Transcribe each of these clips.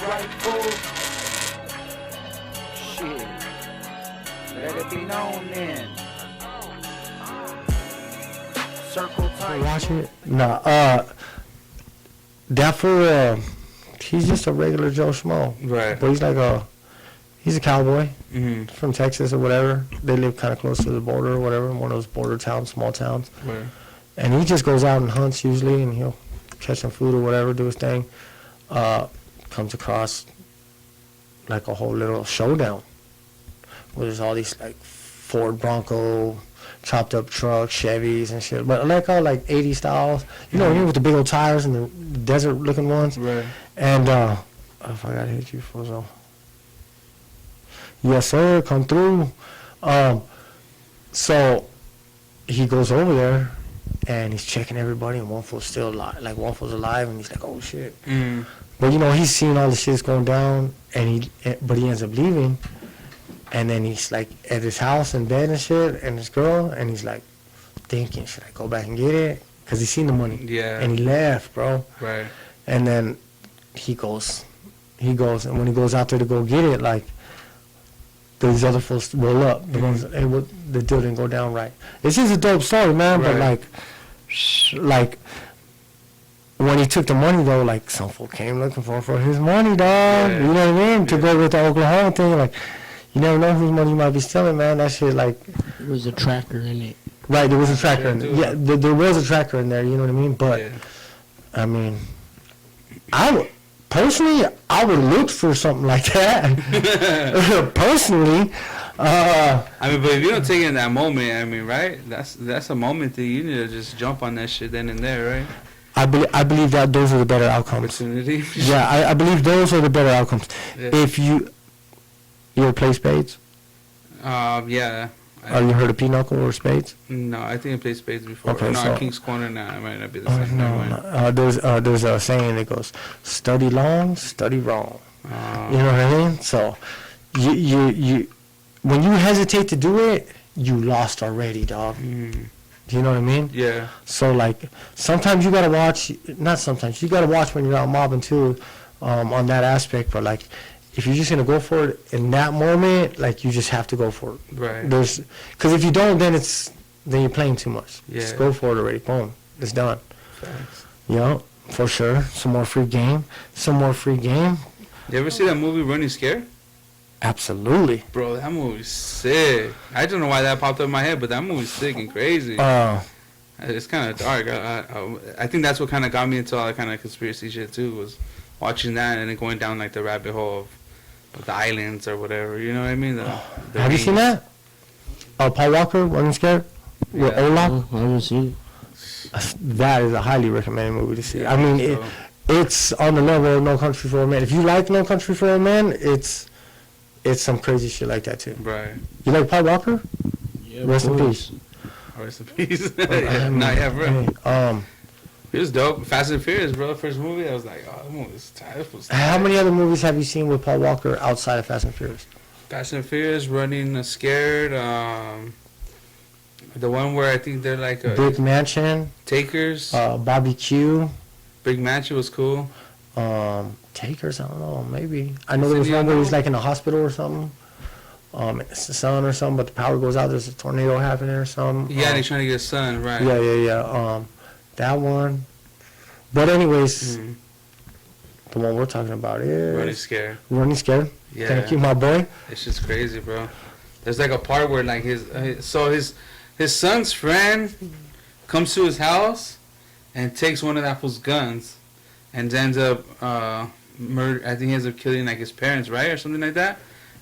right, fool? Shit. Let it be known then. Circle tight. Watch it? Nah, that fool, he's just a regular Joe Schmo. Right. But he's a cowboy Mm-hmm. from Texas or whatever. They live kind of close to the border or whatever, one of those border towns, small towns. Right. And he just goes out and hunts usually, and he'll catch some food or whatever, do his thing. Comes across like a whole little showdown where there's all these like Ford Bronco chopped up trucks, Chevys and shit, but like all like 80 styles, you know, with the big old tires and the desert looking ones. Right. And if I gotta hit you for so. Yes sir, come through. So he goes over there and he's checking everybody, and one fool's still alive. Like one fool's alive, and he's like, "Oh shit!" Mm. But you know, he's seen all the shit's going down, but he ends up leaving, and then he's like at his house in bed and shit, and his girl, and he's like thinking, "Should I go back and get it?" Because he's seen the money. Yeah. And he left, bro. Right. And then he goes, and when he goes out there to go get it, like these other fools roll up. The ones, the deal didn't go down right. It's just a dope story, man. Right. But like when he took the money though, like some fool came looking for his money, dog. Yeah. You know what I mean? To go with the Oklahoma thing, like you never know whose money you might be stealing, man. That shit, like. There was a tracker in it. Right, there was a tracker in there. Yeah, there was a tracker in there. You know what I mean? But Yeah. I mean, I would look for something like that. Personally. I mean, but if you don't take it in that moment, I mean, right? That's a moment that you need to just jump on that shit then and there, right? I believe that those are the better outcomes. Opportunity. Yeah, I believe those are the better outcomes. Yeah. If you ever play spades? Yeah. Or you heard of pinochle or spades? No, I think I played spades before. Okay, no, so- King's Corner now. It might not be the same. No. There's a saying that goes, study long, study wrong. You Uh, know what I mean? So, you when you hesitate to do it, you lost already, dog. mm, Do you know what I mean? yeah. So, like, sometimes you gotta watch. Not sometimes you gotta watch when you're out mobbing too, on that aspect. But like, if you're just gonna go for it in that moment, like you just have to go for it. Right. Because if you don't, then you're playing too much. Yeah. Just go for it already. Boom, it's done. Facts. Yeah, for sure. Some more free game. You ever see that movie Running Scared? Absolutely. Bro, that movie's sick. I don't know why that popped up in my head, but that movie's sick and crazy. It's kind of dark. I think that's what kind of got me into all that kind of conspiracy shit too, was watching that and then going down like the rabbit hole of the islands or whatever. You know what I mean? The Have you seen that? Paul Walker, Running Scared? With Yeah. Olaf? I haven't seen That is a highly recommended movie to see. Yeah, I mean, so- it's on the level of No Country for a Man. If you like No Country for a Man, it's some crazy shit like that too. Right. You like Paul Walker? it. Yeah, Rest in of course. peace. Rest in peace. Yeah, bro. Hey, It was dope. Fast and Furious, bro. First movie, I was like, oh, that movie's tight. how many other movies have you seen with Paul Walker outside of Fast and Furious? Fast and Furious, Running Scared. The one where I think they're like Big Mansion, takers. Bobby Q, Big Mansion was cool. Takers. I don't know. Maybe I know there was one where he's like in a hospital or something. It's the sun or something, but the power goes out. There's a tornado happening or something. Yeah, they're trying to get a son, right? Yeah. That one. But anyways, Mhm. the one we're talking about is Running Scared. Running Scared. Yeah. Thank you, my boy. It's just crazy, bro. There's like a part where like his son's friend comes to his house and takes one of that fool's guns and ends up murder. I think he ends up killing like his parents, right, or something like that.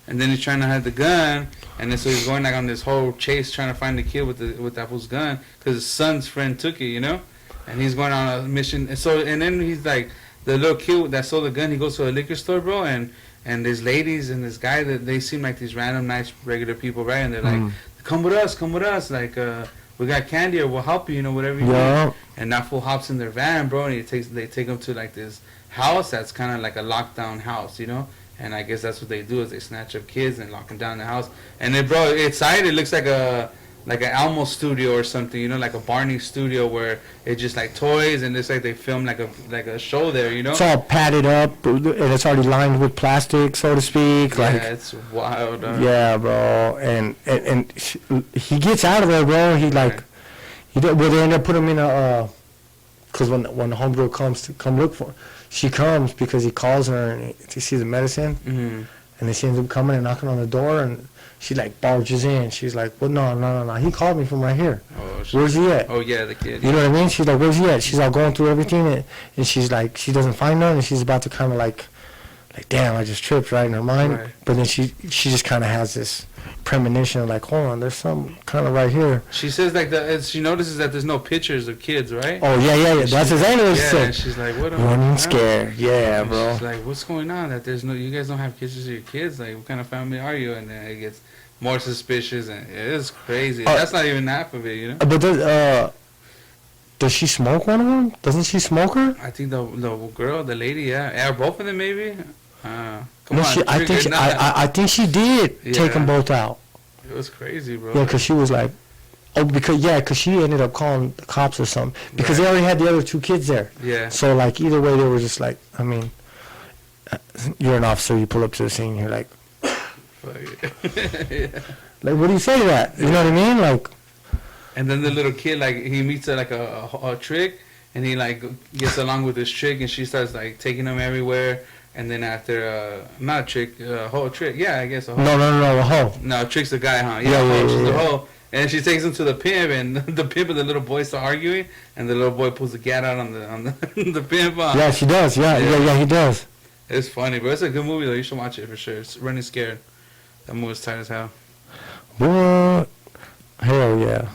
And then he's trying to hide the gun, and then so he's going like on this whole chase trying to find the kid with that fool's gun because his son's friend took it, you know. And he's going on a mission, and then he's like the little kid that sold the gun. He goes to a liquor store, bro, and there's ladies and this guy that they seem like these random nice regular people, right? And they're like, come with us, like we got candy or we'll help you, you know, whatever you Yeah. need. And that fool hops in their van, bro, and they take him to like this house that's kind of like a lockdown house, you know. And I guess that's what they do is they snatch up kids and lock them down in the house. And then, bro, inside it looks like like an Almo studio or something, you know, like a Barney studio where it's just like toys and it's like they film like a show there, you know. It's all padded up and it's already lined with plastic, so to speak. Yeah, Like, it's wild. yeah, bro. And he gets out of there, bro. He like, well, they end up putting him in a, cause when the homegirl comes to come look for him, she comes because he calls her and to see the medicine, Mm-hmm. and then she ends up coming and knocking on the door, and she like barges in. She's like, well, no. He called me from right here. Oh, Where's he at? Oh yeah, the kid. You know what I mean? She's like, where's he at? She's all going through everything, and she's like, she doesn't find none, and she's about to kind of like, damn, I just tripped right in her mind. Right. But then she just kind of has this premonition of like, hold on, there's some kind of right here. She says like she notices that there's no pictures of kids, right? Oh, yeah. That's exactly what she Yeah, said. and she's like, what? Running scared. Yeah, And bro. She's like, what's going on? That there's no, you guys don't have pictures of your kids. Like, what kind of family are you? And then it gets more suspicious, and it's crazy. That's not even half of it, you know. But does she smoke one of them? Doesn't she smoke her? I think the girl, the lady, yeah, both of them maybe. Come No, on, I think she did take Yeah. them both out. It was crazy, bro. Yeah, because she was like, because she ended up calling the cops or something. Because they already had the other two kids there. Yeah. So, like, either way, they were just like, I mean, you're an officer, you pull up to the scene, you're like, Fuck it. Yeah. like, what do you say to that? You know what I mean? Like, And then the little kid, like, he meets a trick, and he like gets along with this trick, and she starts like taking him everywhere. And then after, not a trick, a whole trick. Yeah, I guess a whole. no, a hoe. No, trick's the guy, huh? Yeah, she's the yeah. hoe. And she takes him to the pimp, and the pimp and the little boy start arguing, and the little boy pulls the gat out on the the pimp. Yeah, she does. Yeah, he does. It's funny, but it's a good movie though. You should watch it for sure. It's Running Scared. That movie's tight as hell. What? Hell yeah.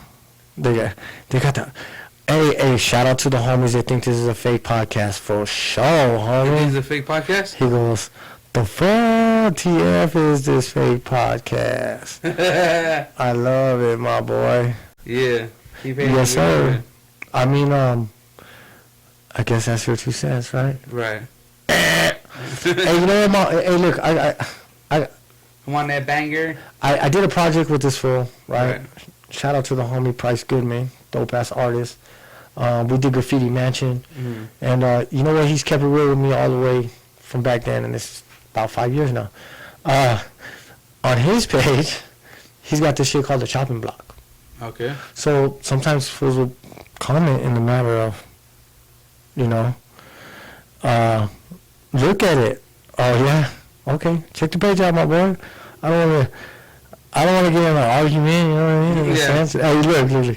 They got that. Hey, shout out to the homies that think this is a fake podcast for sure, homie. Is it a fake podcast? He goes, the fuck TF is this fake podcast? I love it, my boy. Yeah. Yes, sir. I mean, I guess that's your 2 cents, right? Right. Hey, you know what, hey, look, Come on, that banger. I did a project with this fool, right? Right. Shout out to the homie Price Goodman, dope ass artist. We did Graffiti Mansion, Mm-hmm. and you know what? He's kept it real with me all the way from back then, and it's about 5 years now. On his page, he's got this shit called the chopping block. Okay. So sometimes fools will comment in the matter of, you know, look at it. Oh yeah, okay, check the page out, my boy. I don't want to get in an argument, you know what I mean? In a Yeah. sense. Hey, look.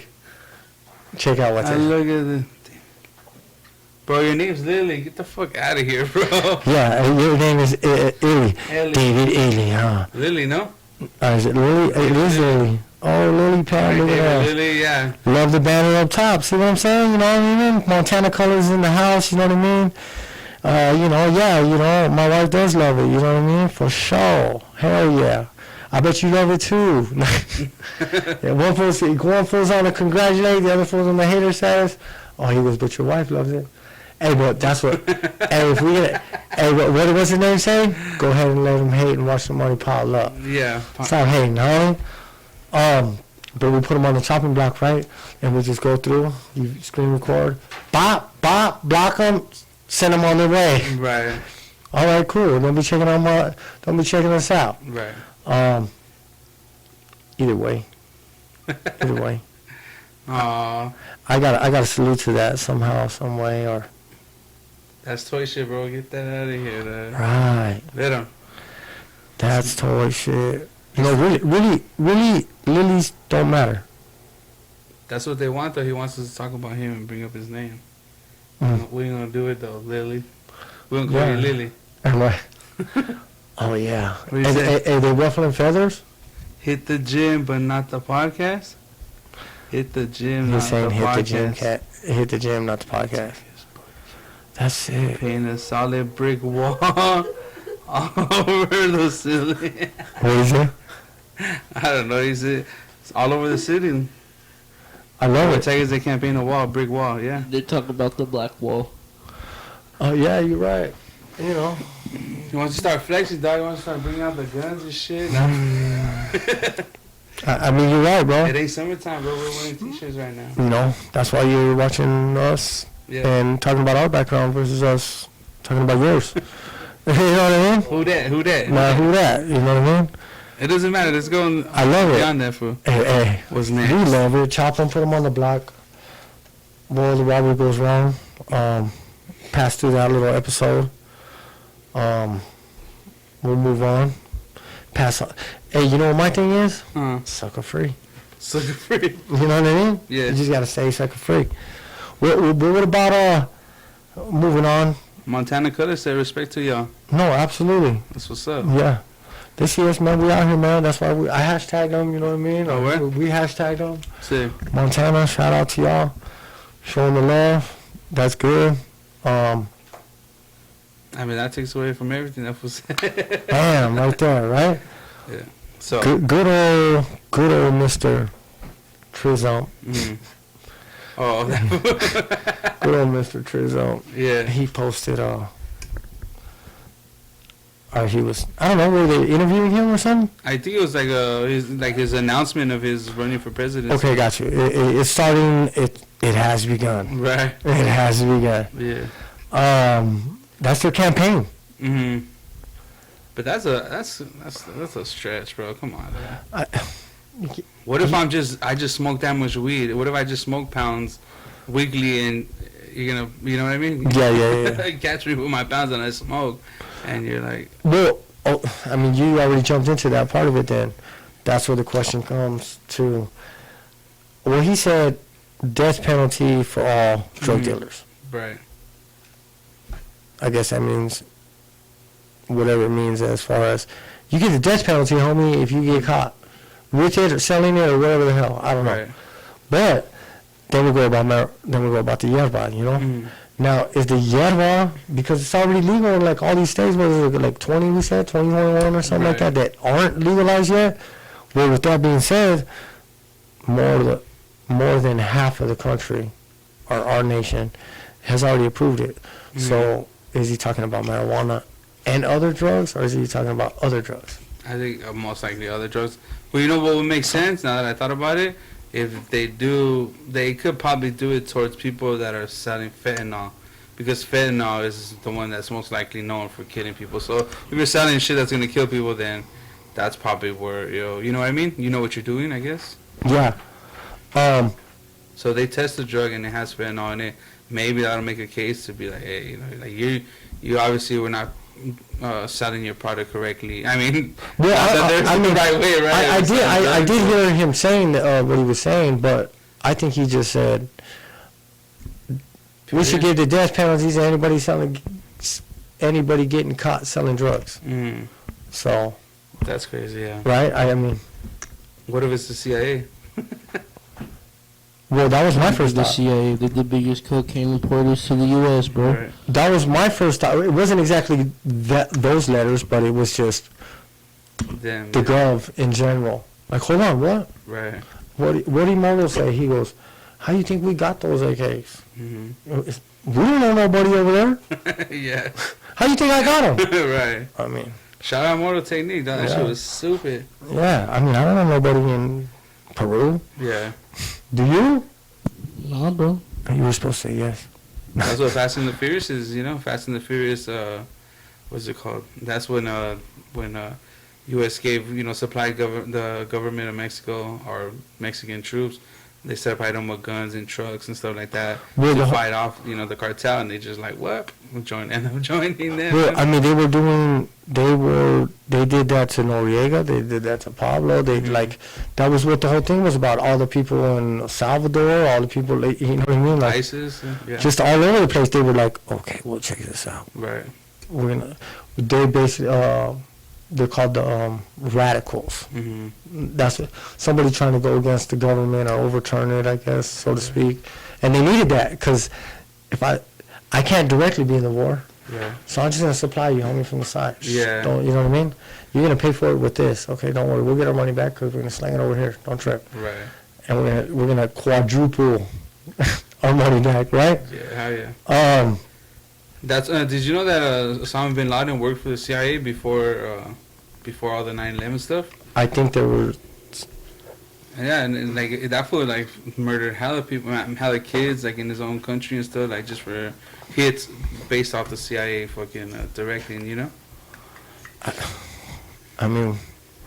Check out what's I it. look at the. Bro, your name's Lily. Get the fuck out of here, bro. Yeah, your name is Illy. Ellie. David Illy, huh? Lily, no? Is it Lily? It is Lily. Oh, Lily Pad, look at that. Lily, yeah. Love the banner up top. See what I'm saying? You know what I mean? Montana colors in the house. You know what I mean? You know, yeah. You know, my wife does love it. You know what I mean? For sure. Hell yeah. I bet you love it too. Yeah, one fool's on to congratulate, the other fool's on the hater status. Oh, he goes, but your wife loves it. Hey, but that's what. Hey, if we get. Hey, what was his name say? Go ahead and let him hate and watch the money pile up. Yeah. Stop hating, homie. But we put them on the chopping block, right? And we just go through, you screen record, bop, block them, send them on their way. Right. All right, cool. Don't be checking us out. Right. Either way. Aw. I got to salute to that somehow, some way, or That's toy shit, bro. Get that out of here. right. Let him. That's toy shit. You know, really, lilies don't matter. That's what they want, though. He wants us to talk about him and bring up his name. Mm. We ain't gonna do it, though, Lily. We gonna call you Yeah. Lily. And what? Oh yeah. What do you say? Hey, they ruffling feathers. Hit the gym, but not the podcast. Hit the gym, He's not saying the hit podcast. the gym, cat. Hit the gym, not the podcast. That's it. Paint a solid brick wall all over the city. What is it? I don't know. It's all over the city. I love The it. Tigers, they can't paint a wall, brick wall. Yeah. They talk about the black wall. Oh yeah, you're right. You know. You want to start flexing, dog? You want to start bringing out the guns and shit? I mean, you're right, bro. It ain't summertime, bro. We're wearing t-shirts right now. You know, that's why you're watching us Yeah. and talking about our background versus us talking about yours. You know what I mean? Who that? Who that? Now, who that? You know what I mean? It doesn't matter. Let's go I love it. beyond that, fool. Hey, What's we next? love it. Chop them, put them on the block. Well, the robbery goes wrong. Pass through that little episode. We'll move on. Pass on. Hey, you know what my thing is? Sucker free. Sucker free. You know what I mean? Yeah. You just gotta stay sucker free. What about moving on? Montana Cutter said respect to y'all. No, absolutely. That's what's up. Yeah. They see us, man. We out here, man. That's why I hashtagged them. You know what I mean? Oh, where? We hashtagged them. Sick. Montana, shout out to y'all. Showing the love. That's good. I mean, that takes away from everything that was said. Bam, right there, right? Yeah. So. Good old Mr. Trizone. Mm. Oh. Good old Mr. Trizone. Yeah. He posted, he was, I don't know, were they interviewing him or something? I think it was like his announcement of his running for president. Okay, got you. It's starting, it has begun. Right. It has begun. Yeah. That's their campaign. Mhm. But that's a stretch, bro. Come on, man. What if I just smoke that much weed? What if I just smoke pounds weekly and you're gonna, you know what I mean? Yeah. Catch me with my pounds and I smoke, and you're like, Well, I mean, you already jumped into that part of it then. That's where the question comes to. Well, he said death penalty for all drug dealers. right. I guess that means whatever it means as far as you get the death penalty, homie, if you get caught with it or selling it or whatever the hell. I don't know. Right. But then we go about the yerba, you know. Mhm. Now, is the yerba, because it's already legal in like all these states, what is it, like 20 we said, 21 or something like Right. that aren't legalized yet? Well, with that being said, more than half of the country, or our nation, has already approved it. So, is he talking about marijuana and other drugs, or is he talking about other drugs? I think most likely other drugs. Well, you know what would make sense now that I thought about it? If they do, they could probably do it towards people that are selling fentanyl, because fentanyl is the one that's most likely known for killing people. So if you're selling shit that's gonna kill people, then that's probably where you know what I mean? You know what you're doing, I guess. Yeah. So they test the drug and it has fentanyl in it. Maybe that'll make a case to be like, hey, you know, like you obviously were not selling your product correctly. I mean, Well, I mean, the right way, right? I did hear him saying what he was saying, but I think he just said we should give the death penalties to anybody getting caught selling drugs. Mm, So, that's crazy, yeah. right? I mean, What if it's the CIA? well, that was my first The thought. CIA, they're the biggest cocaine importers to the U.S., bro. Right. That was my first thought. It wasn't exactly those letters, but it was just Damn. the gov in general. Like, hold on, what? Right. What did Marlo say? He goes, how do you think we got those AKs? Hmm. We don't know nobody over there. Yeah. How do you think I got them? Right. I mean, Shout out Mortal Technique. That Yeah. shit was stupid. yeah. I mean, I don't know nobody in Peru. Yeah. Do you? Nah, bro. You were supposed to say yes. That's what Fast and the Furious is, you know. Fast and the Furious, what's it called? That's when U.S. gave, supplied the government of Mexico or Mexican troops. They supplied them with guns and trucks and stuff like that Well, to the- fight off, the cartel. And they just like, what? End up joining them. Well, I mean, they did that to Noriega. They did that to Pablo. They that was what the whole thing was about. All the people in El Salvador, all the people, you know what I mean? Like, ISIS, yeah. just all over the place. They were like, okay, well, check this out. Right. They basically, they're called the radicals. Hmm. That's somebody trying to go against the government or overturn it, I guess, so to speak. And they needed that because if I can't directly be in the war, Yeah. so I'm just gonna supply you, homie, from the side. Yeah. Don't, you know what I mean? You're gonna pay for it with this, okay? Don't worry, we'll get our money back because we're gonna slang it over here. Don't trip. Right. And we're gonna quadruple our money back, right? Yeah. Hell yeah. That's. Did you know that Osama bin Laden worked for the CIA before all the 9/11 stuff? I think there were Yeah, and like that fool like murdered hella people, hella kids, like in his own country and stuff, like just for hits based off the CIA fucking directing, you know. I mean,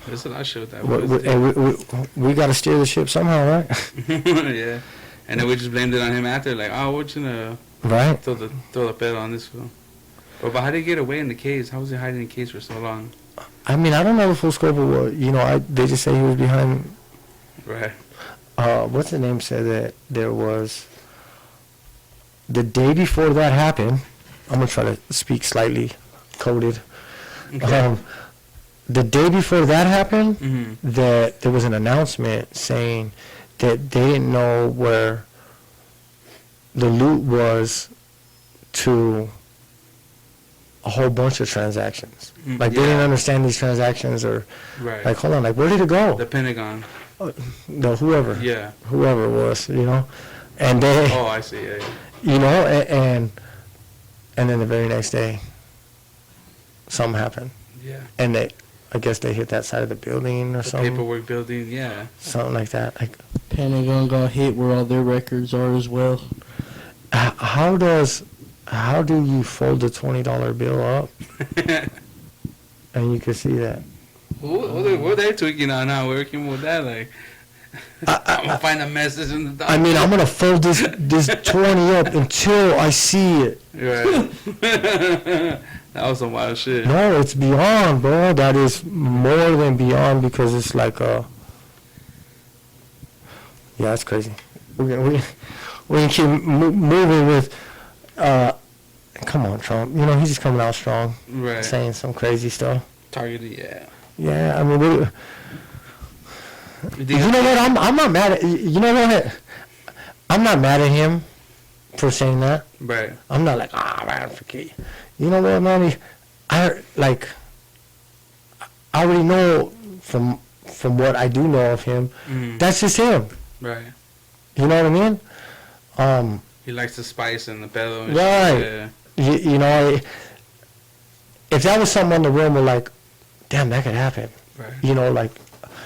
There's a lot of shit with that. we got to steer the ship somehow, right? Yeah, and then we just blamed it on him after, like, oh, we're gonna Right. throw the pedal on this fool. But how did he get away in the caves? How was he hiding in the caves for so long? I mean, I don't know the full scope of what, they just say he was behind, Right. what's the name said that there was, the day before that happened, I'm going to try to speak slightly coded. Okay. The day before that happened, Mhm. that there was an announcement saying that they didn't know where the loot was to a whole bunch of transactions. Mm, Like, they didn't yeah. understand these transactions, or, Right. like, hold on, like, where did it go? The Pentagon. The whoever Yeah. it was, and they, Oh, I see. Yeah. Yeah. and then the very next day, something happened, Yeah. and I guess they hit that side of the building or The something, paperwork building. Yeah. something like that. Like, Pentagon got hit where all their records are as well. how do you fold a $20 bill up and you can see that? What they tweaking on now? Working with that, like, I'm gonna find a message in the document. I mean, I'm gonna fold this 20 up until I see it. Right. That was some wild shit. No, it's beyond, bro. That is more than beyond, because it's like yeah, it's crazy. We can keep moving with, come on, Trump. He's just coming out strong, Right. saying some crazy stuff. Targeted. Yeah. Yeah, I mean, you know what? I'm not mad at, what? I'm not mad at him for saying that. Right. I'm not like, man, forget you. You know what, man? I already know from what I do know of him, Mhm. that's just him. Right. You know what I mean? He likes the spice and the pedal. And Right. Shit. Yeah. If that was someone in the room were like, damn, that could happen. Right. Like,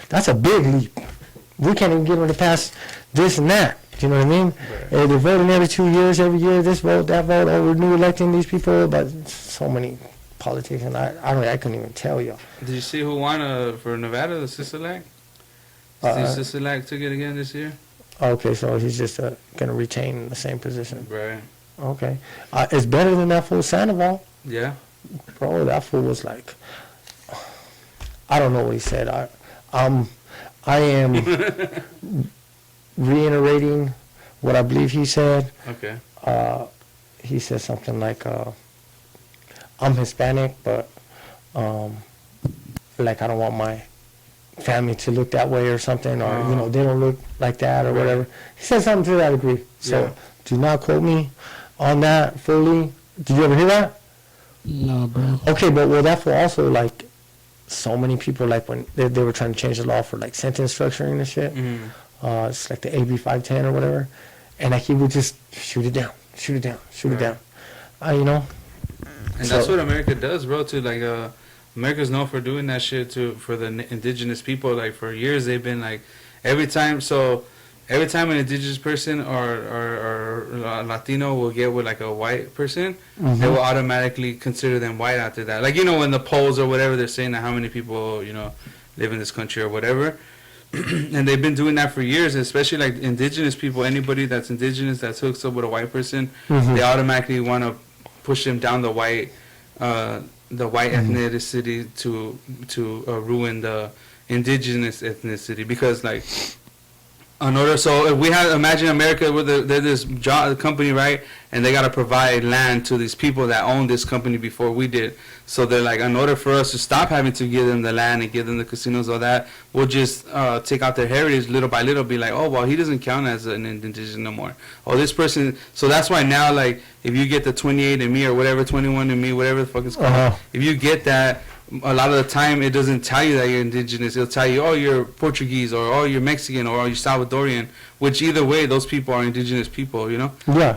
that's a big leap. We can't even get them to pass this and that. You know what I mean? Right. They're voting every 2 years, every year, this vote, that vote, we're new electing these people, but so many politicians, I couldn't even tell you. Did you see who won for Nevada, the Sisolak? Steve Sisolak took it again this year. Okay, so he's just going to retain the same position. Right. Okay. It's better than that fool Sandoval. Yeah. Bro, that fool was like, I don't know what he said. I am reiterating what I believe he said. Okay. He said something like, I'm Hispanic, but like, I don't want my family to look that way or something, or they don't look like that or Right. whatever. He said something to that degree. So Yeah. do not quote me on that fully. Did you ever hear that? No, bro. Okay, but well, that for also, like, so many people, like, when they were trying to change the law for, like, sentence structuring and shit, Mhm. it's like the AB 510 or whatever, and like he would just shoot it down. Right. And that's so- what America does, bro. Too, like, America's known for doing that shit for the indigenous people. Like, for years they've been like, every time an indigenous person or Latino will get with like a white person, Mhm. they will automatically consider them white after that. Like, in the polls or whatever, they're saying that how many people live in this country or whatever. And they've been doing that for years, especially like indigenous people. Anybody that's indigenous that's hooked up with a white person, Mhm. they automatically want to push them down the white ethnicity to ruin the indigenous ethnicity, because like so if we have, imagine America with there's this company, right, and they got to provide land to these people that owned this company before we did. So they're like, in order for us to stop having to give them the land and give them the casinos, all that, we'll just take out their heritage little by little, be like, oh, well, he doesn't count as an indigenous no more. Oh, this person, so that's why now, like, if you get the 28andMe or whatever, 21andMe, whatever the fuck it's called, if you get that, a lot of the time it doesn't tell you that you're indigenous. It'll tell you, oh, you're Portuguese, or oh, you're Mexican, or oh, you're Salvadorian, which either way, those people are indigenous people, Yeah.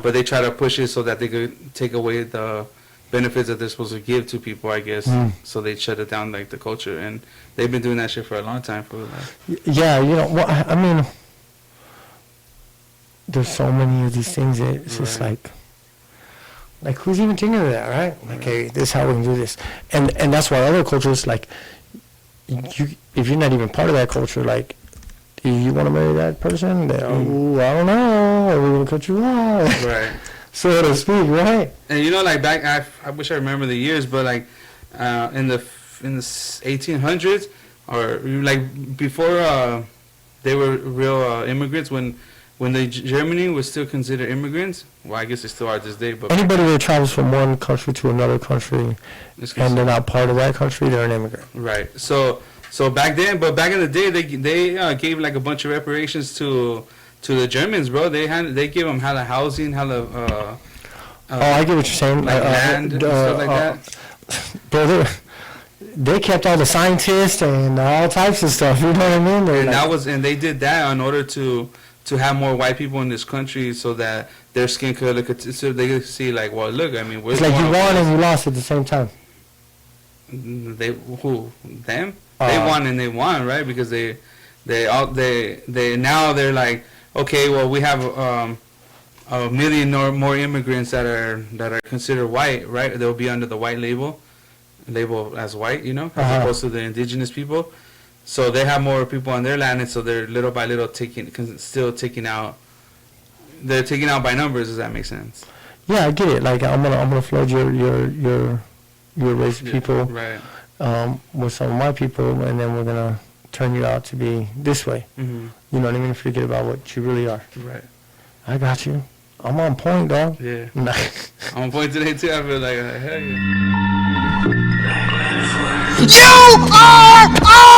But they try to push it so that they could take away the benefits that they're supposed to give to people, I guess. Mm. So they shut it down, like the culture, and they've been doing that shit for a long time. For like, Yeah, you know, well, I mean, there's so many of these things that it's just Right. like who's even thinking of that, right? Like, hey, this is how we can do this, and that's why other cultures, like, you, if you're not even part of that culture, like, do you want to marry that person? They, oh, I don't know, are we gonna cut you off? right. So to speak, right? And you know, like back, I wish I remember the years, but like in the 1800s or like before they were real immigrants, when the Germany was still considered immigrants. Well, I guess they still are this day, but Anybody that travels from one country to another country it's and they're not part of that country, they're an immigrant. right. So back then, but back in the day, they gave like a bunch of reparations to the Germans, bro. They gave them hella housing, hella. Oh, I get what you're saying. Like land and stuff like that. Bro, they kept all the scientists and all types of stuff. You know what I mean? They're And like- they did that in order to have more white people in this country, so that their skin could look at, so they could see like, well, look, I mean, we're it's like you one won of and you lost at the same time. They who them? Uh, They won and they won, right? Because they now they're like, okay, well, we have a million or more immigrants that are considered white, right? They'll be under the white label as white, you know, as Uh-huh. opposed to the indigenous people. So they have more people on their land, and so they're little by little still taking out. They're taking out by numbers. Does that make sense? Yeah, I get it. Like I'm gonna flood your race of people Right. with some of my people, and then we're gonna turn you out to be this way. Mm-hmm. You know what I mean? Forget about what you really are. Right. I got you. I'm on point, dog. Yeah. Nah. I'm on point today too. I feel like hell yeah. You are